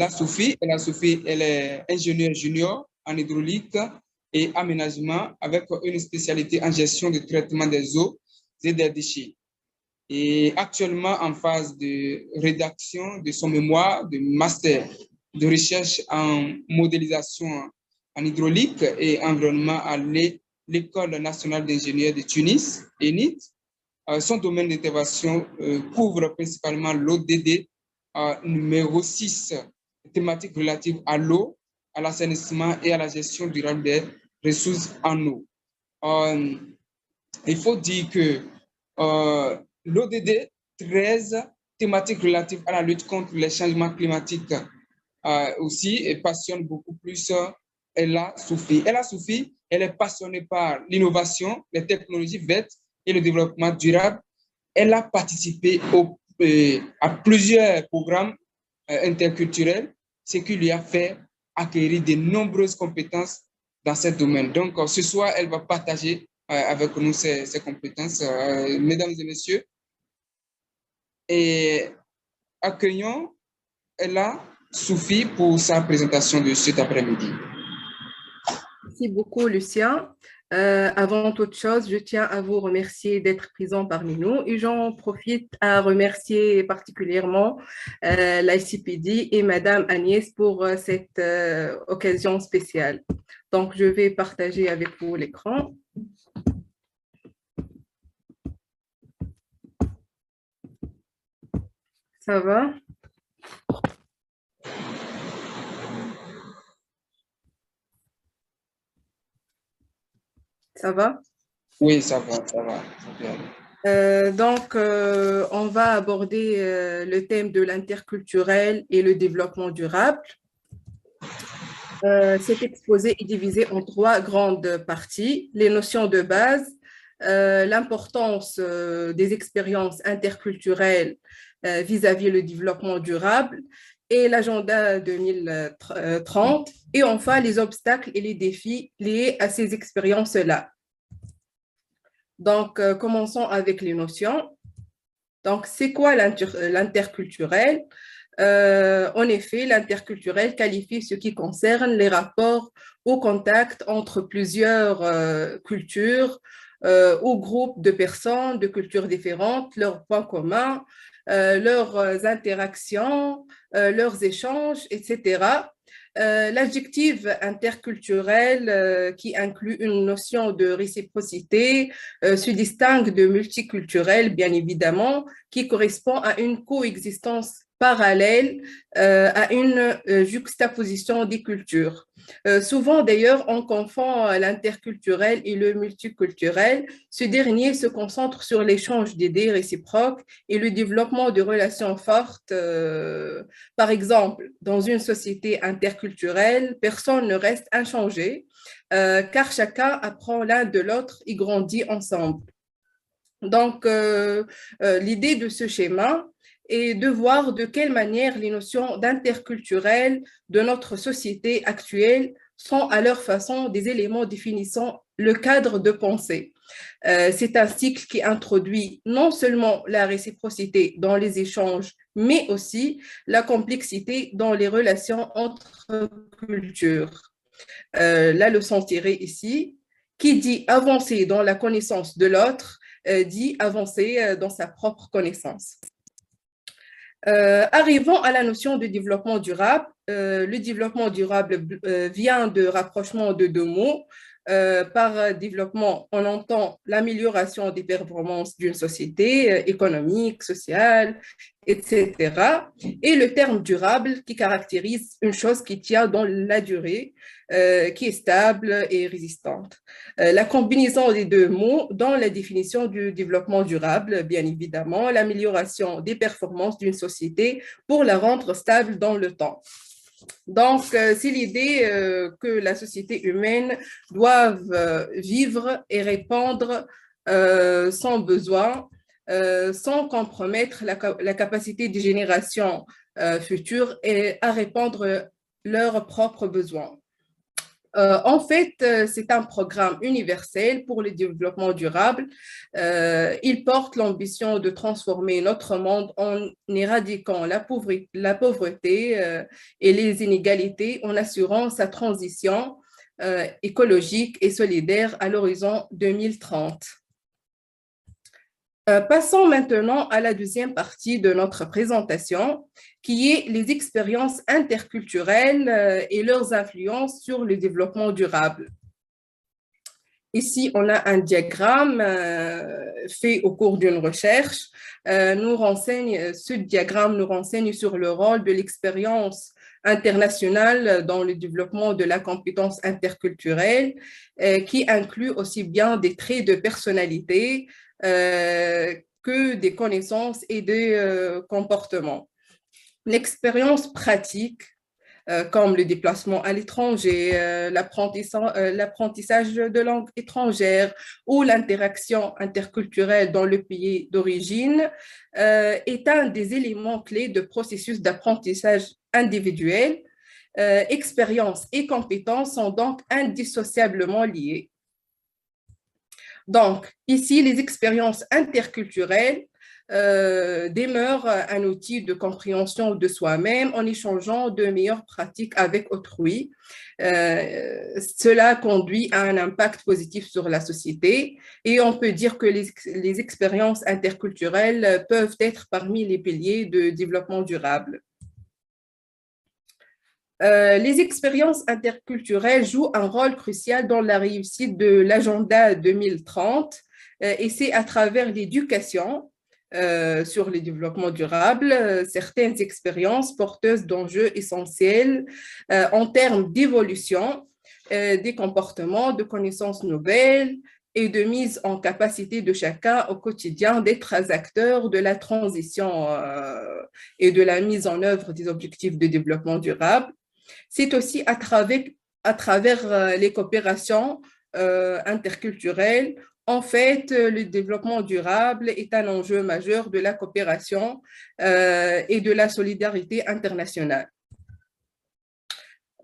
Sophie, elle est ingénieure junior en hydraulique et aménagement avec une spécialité en gestion de traitement des eaux et des déchets. Et actuellement en phase de rédaction de son mémoire de master de recherche en modélisation en hydraulique et environnement à l'École nationale d'ingénieurs de Tunis, ENIT. Son domaine d'intervention couvre principalement l'ODD numéro 6, thématique relative à l'eau, à l'assainissement et à la gestion durable des ressources en eau. Il faut dire que l'ODD 13, thématique relative à la lutte contre les changements climatiques, aussi et passionne beaucoup plus Ella Soufi. Ella Soufi, elle est passionnée par l'innovation, les technologies vertes et le développement durable. Elle a participé à plusieurs programmes interculturels, ce qui lui a fait acquérir de nombreuses compétences dans ce domaine. Donc, ce soir, elle va partager avec nous ses compétences. Mesdames et messieurs, et accueillons Ella Soufi pour sa présentation de cet après-midi. Merci beaucoup, Lucien. Avant toute chose, je tiens à vous remercier d'être présent parmi nous et j'en profite à remercier particulièrement l'ICPD et Madame Agnès pour cette occasion spéciale. Donc, je vais partager avec vous l'écran. Ça va? Ça va? Oui, ça va, ça va. On va aborder le thème de l'interculturel et le développement durable. Cet exposé est divisé en 3 grandes parties. Les notions de base, l'importance des expériences interculturelles vis-à-vis le développement durable et l'agenda 2030, et enfin les obstacles et les défis liés à ces expériences-là. Donc, commençons avec les notions. Donc, c'est quoi l'interculturel? En effet, l'interculturel qualifie ce qui concerne les rapports ou contacts entre plusieurs cultures ou groupes de personnes de cultures différentes, leurs points communs, leurs interactions, leurs échanges, etc. L'adjectif interculturel qui inclut une notion de réciprocité se distingue de multiculturel, bien évidemment, qui correspond à une coexistence parallèle à une juxtaposition des cultures. Souvent, d'ailleurs, on confond l'interculturel et le multiculturel. Ce dernier se concentre sur l'échange d'idées réciproques et le développement de relations fortes. Par exemple, dans une société interculturelle, personne ne reste inchangé, car chacun apprend l'un de l'autre et grandit ensemble. Donc, l'idée de ce schéma et de voir de quelle manière les notions d'interculturel de notre société actuelle sont à leur façon des éléments définissant le cadre de pensée. C'est un cycle qui introduit non seulement la réciprocité dans les échanges, mais aussi la complexité dans les relations entre cultures. La leçon tirée ici, qui dit avancer dans la connaissance de l'autre, dit avancer dans sa propre connaissance. Arrivons à la notion de développement durable. Le développement durable vient de rapprochement de 2 mots. Par développement, on entend l'amélioration des performances d'une société économique, sociale, etc. Et le terme durable qui caractérise une chose qui tient dans la durée, qui est stable et résistante. La combinaison des 2 mots dans la définition du développement durable, bien évidemment, l'amélioration des performances d'une société pour la rendre stable dans le temps. Donc, c'est l'idée que la société humaine doit vivre et répondre sans besoin, sans compromettre la capacité des générations futures et à répondre leurs propres besoins. En fait, c'est un programme universel pour le développement durable. Il porte l'ambition de transformer notre monde en éradiquant la pauvreté et les inégalités, en assurant sa transition écologique et solidaire à l'horizon 2030. Passons maintenant à la deuxième partie de notre présentation, qui est les expériences interculturelles et leurs influences sur le développement durable. Ici, on a un diagramme fait au cours d'une recherche. Ce diagramme nous renseigne sur le rôle de l'expérience internationale dans le développement de la compétence interculturelle, qui inclut aussi bien des traits de personnalité que des connaissances et des comportements. L'expérience pratique, comme le déplacement à l'étranger, l'apprentissage de langues étrangères ou l'interaction interculturelle dans le pays d'origine, est un des éléments clés de processus d'apprentissage individuel. Expérience et compétences sont donc indissociablement liées. Donc, ici, les expériences interculturelles demeurent un outil de compréhension de soi-même en échangeant de meilleures pratiques avec autrui. Cela conduit à un impact positif sur la société et on peut dire que les expériences interculturelles peuvent être parmi les piliers de développement durable. Les expériences interculturelles jouent un rôle crucial dans la réussite de l'agenda 2030 et c'est à travers l'éducation sur le développement durable, certaines expériences porteuses d'enjeux essentiels en termes d'évolution des comportements, de connaissances nouvelles et de mise en capacité de chacun au quotidien d'être acteurs de la transition et de la mise en œuvre des objectifs de développement durable. C'est aussi à travers les coopérations interculturelles. En fait, le développement durable est un enjeu majeur de la coopération et de la solidarité internationale.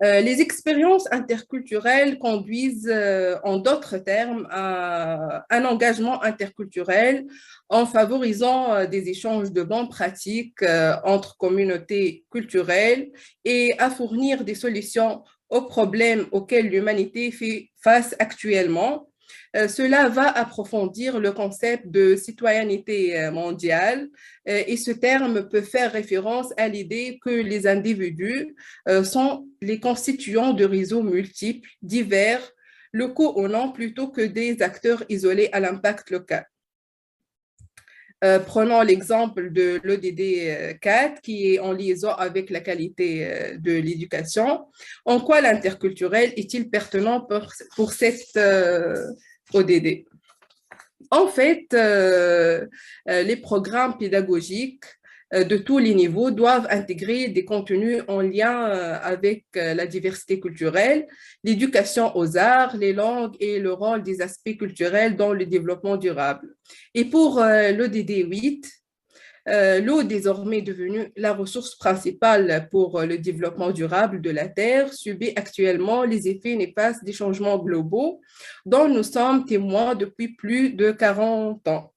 Les expériences interculturelles conduisent, en d'autres termes, à un engagement interculturel en favorisant des échanges de bonnes pratiques entre communautés culturelles et à fournir des solutions aux problèmes auxquels l'humanité fait face actuellement. Cela va approfondir le concept de citoyenneté mondiale et ce terme peut faire référence à l'idée que les individus sont les constituants de réseaux multiples, divers, locaux ou non, plutôt que des acteurs isolés à l'impact local. Prenons l'exemple de l'ODD 4 qui est en liaison avec la qualité de l'éducation. En quoi l'interculturel est-il pertinent pour cette ODD? En fait, les programmes pédagogiques de tous les niveaux doivent intégrer des contenus en lien avec la diversité culturelle, l'éducation aux arts, les langues et le rôle des aspects culturels dans le développement durable. Et pour l'ODD 8, l'eau est désormais devenue la ressource principale pour le développement durable de la Terre, subit actuellement les effets néfastes des changements globaux dont nous sommes témoins depuis plus de 40 ans.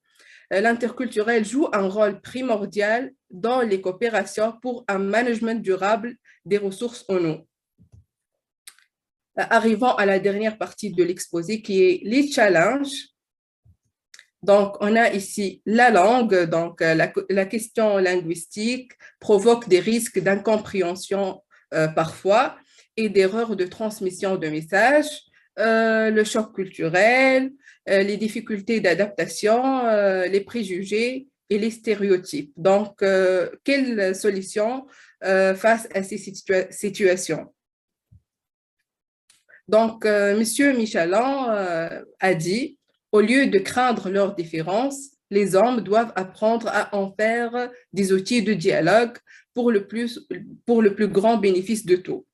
L'interculturel joue un rôle primordial dans les coopérations pour un management durable des ressources en eau. Arrivons à la dernière partie de l'exposé qui est les challenges. Donc, on a ici la langue, donc la question linguistique provoque des risques d'incompréhension parfois et d'erreurs de transmission de messages, le choc culturel, les difficultés d'adaptation, les préjugés et les stéréotypes. Donc, quelle solution face à ces situations? Donc, M. Michelin a dit, au lieu de craindre leurs différences, les hommes doivent apprendre à en faire des outils de dialogue pour le plus grand bénéfice de tous.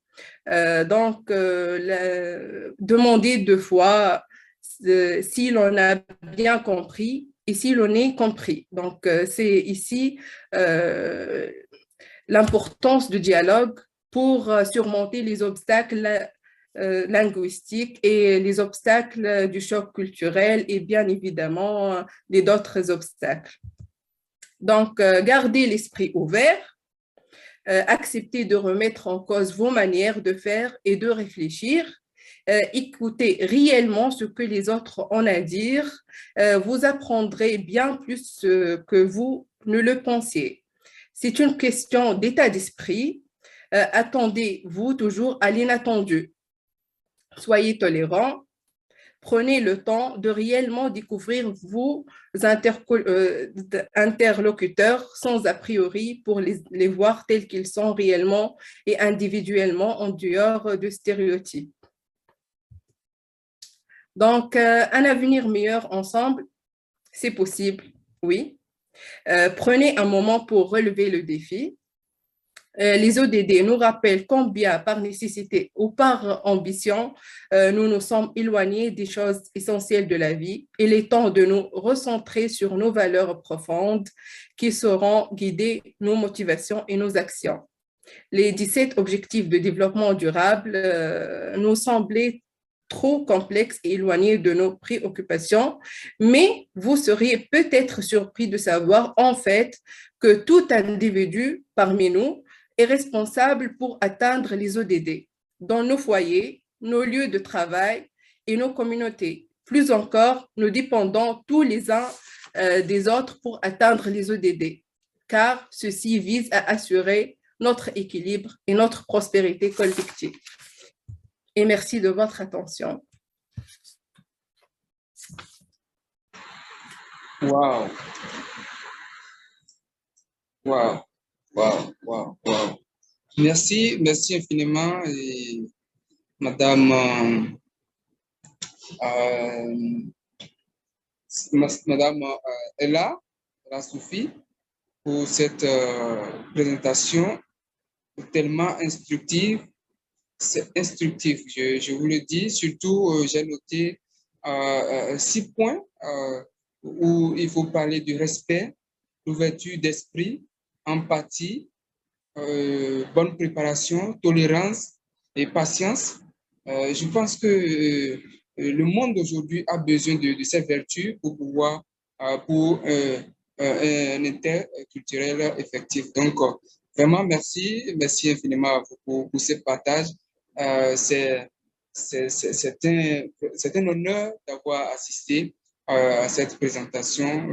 Demander deux fois si l'on a bien compris et si l'on est compris. Donc, c'est ici l'importance du dialogue pour surmonter les obstacles linguistique et les obstacles du choc culturel et bien évidemment d'autres obstacles. Donc, gardez l'esprit ouvert, acceptez de remettre en cause vos manières de faire et de réfléchir. Écoutez réellement ce que les autres ont à dire. Vous apprendrez bien plus que vous ne le pensiez. C'est une question d'état d'esprit. Attendez-vous toujours à l'inattendu. Soyez tolérants. Prenez le temps de réellement découvrir vos interlocuteurs sans a priori pour les voir tels qu'ils sont réellement et individuellement en dehors de stéréotypes. Donc, un avenir meilleur ensemble, c'est possible, oui. Prenez un moment pour relever le défi. Les ODD nous rappellent combien, par nécessité ou par ambition, nous nous sommes éloignés des choses essentielles de la vie. Il est temps de nous recentrer sur nos valeurs profondes qui sauront guider nos motivations et nos actions. Les 17 objectifs de développement durable nous semblaient trop complexes et éloignés de nos préoccupations, mais vous seriez peut-être surpris de savoir en fait que tout individu parmi nous est responsable pour atteindre les ODD dans nos foyers, nos lieux de travail et nos communautés. Plus encore, nous dépendons tous les uns des autres pour atteindre les ODD, car ceci vise à assurer notre équilibre et notre prospérité collective. Et merci de votre attention. Wow. Wow. Wow. Wow. Wow. Merci infiniment, Madame Ella Sophie, pour cette présentation tellement instructive. C'est instructif, je vous le dis. Surtout, j'ai noté 6 points où il faut parler du respect, l'ouverture d'esprit, empathie, bonne préparation, tolérance et patience. Je pense que le monde aujourd'hui a besoin de ces vertus pour pouvoir, pour un interculturel effectif. Donc, vraiment, merci infiniment pour ce partage. C'est un honneur d'avoir assisté à cette présentation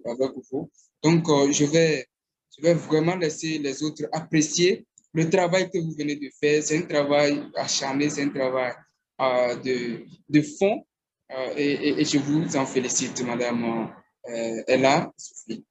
avec vous. Donc, je vais vraiment laisser les autres apprécier le travail que vous venez de faire. C'est un travail acharné, c'est un travail de fond et je vous en félicite, Madame Ella Sophie.